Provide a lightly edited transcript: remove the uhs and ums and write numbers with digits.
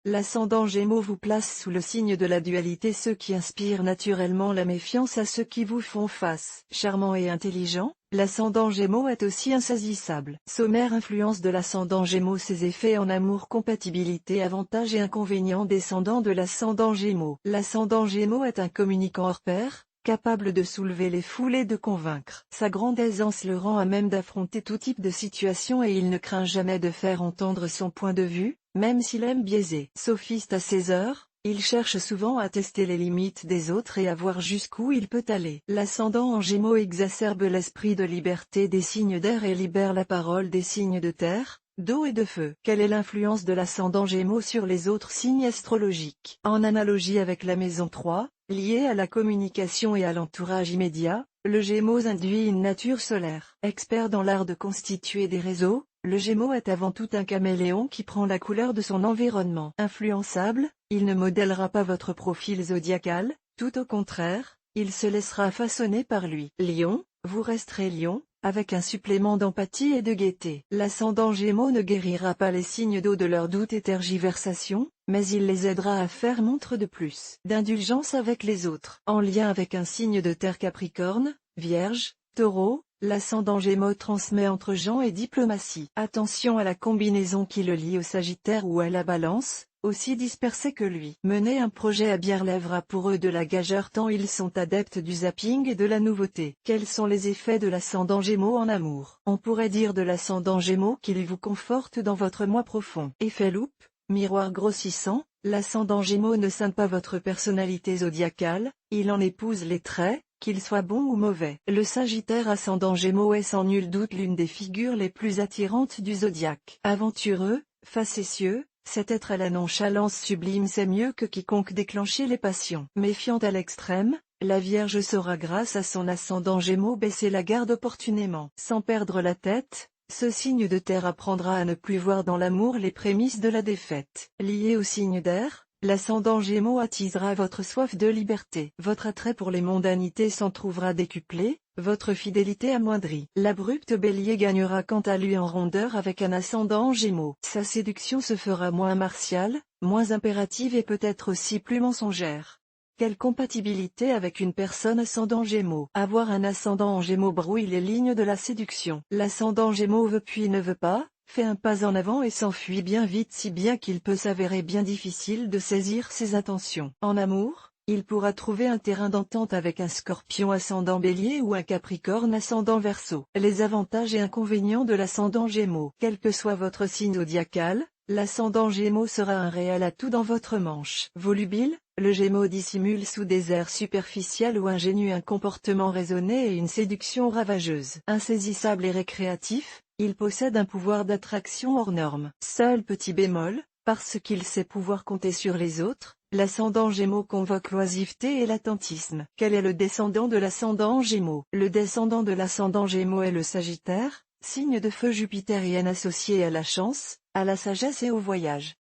l'ascendant Gémeaux vous place sous le signe de la dualité, ceux qui inspirent naturellement la méfiance à ceux qui vous font face. Charmant et intelligent, l'ascendant Gémeaux est aussi insaisissable. Sommaire influence de l'ascendant Gémeaux, ses effets en amour, compatibilité, avantages et inconvénients descendants de l'ascendant Gémeaux. L'ascendant Gémeaux est un communicant hors pair, capable de soulever les foules et de convaincre. Sa grande aisance le rend à même d'affronter tout type de situation et il ne craint jamais de faire entendre son point de vue, même s'il aime biaiser. Sophiste à ses heures, il cherche souvent à tester les limites des autres et à voir jusqu'où il peut aller. L'ascendant en Gémeaux exacerbe l'esprit de liberté des signes d'air et libère la parole des signes de terre, d'eau et de feu. Quelle est l'influence de l'ascendant Gémeaux sur les autres signes astrologiques? En analogie avec la maison 3, liée à la communication et à l'entourage immédiat, le Gémeaux induit une nature solaire. Expert dans l'art de constituer des réseaux, le Gémeaux est avant tout un caméléon qui prend la couleur de son environnement. Influençable, il ne modèlera pas votre profil zodiacal, tout au contraire, il se laissera façonner par lui. Lion, vous resterez Lion, avec un supplément d'empathie et de gaieté. L'ascendant Gémeaux ne guérira pas les signes d'eau de leurs doutes et tergiversations, mais il les aidera à faire montre de plus d'indulgence avec les autres. En lien avec un signe de terre Capricorne, Vierge, Taureau, l'ascendant Gémeaux transmet entre gens et diplomatie. Attention à la combinaison qui le lie au Sagittaire ou à la Balance, aussi dispersé que lui. Mener un projet à bien relèvera pour eux de la gageure tant ils sont adeptes du zapping et de la nouveauté. Quels sont les effets de l'ascendant Gémeaux en amour? On pourrait dire de l'ascendant Gémeaux qu'il vous conforte dans votre moi profond. Effet loupe, miroir grossissant, l'ascendant Gémeaux ne scinde pas votre personnalité zodiacale, il en épouse les traits, qu'ils soient bons ou mauvais. Le Sagittaire ascendant Gémeaux est sans nul doute l'une des figures les plus attirantes du zodiaque. Aventureux, facétieux, cet être à la nonchalance sublime sait mieux que quiconque déclencher les passions. Méfiante à l'extrême, la Vierge saura grâce à son ascendant Gémeaux baisser la garde opportunément. Sans perdre la tête, ce signe de terre apprendra à ne plus voir dans l'amour les prémices de la défaite. Lié au signe d'air, l'ascendant Gémeaux attisera votre soif de liberté. Votre attrait pour les mondanités s'en trouvera décuplé, votre fidélité amoindrie. L'abrupte Bélier gagnera quant à lui en rondeur avec un ascendant Gémeaux. Sa séduction se fera moins martiale, moins impérative et peut-être aussi plus mensongère. Quelle compatibilité avec une personne ascendant Gémeaux? Avoir un ascendant en Gémeaux brouille les lignes de la séduction. L'ascendant Gémeaux veut puis ne veut pas, fait un pas en avant et s'enfuit bien vite, si bien qu'il peut s'avérer bien difficile de saisir ses intentions. En amour, il pourra trouver un terrain d'entente avec un Scorpion ascendant Bélier ou un Capricorne ascendant Verseau. Les avantages et inconvénients de l'ascendant Gémeaux. Quel que soit votre signe zodiacal, l'ascendant Gémeaux sera un réel atout dans votre manche. Volubile, le Gémeaux dissimule sous des airs superficiels ou ingénus un comportement raisonné et une séduction ravageuse. Insaisissable et récréatif, il possède un pouvoir d'attraction hors norme. Seul petit bémol, parce qu'il sait pouvoir compter sur les autres, l'ascendant Gémeaux convoque l'oisiveté et l'attentisme. Quel est le descendant de l'ascendant Gémeaux? Le descendant de l'ascendant Gémeaux est le Sagittaire, signe de feu jupitérien associé à la chance, à la sagesse et au voyage.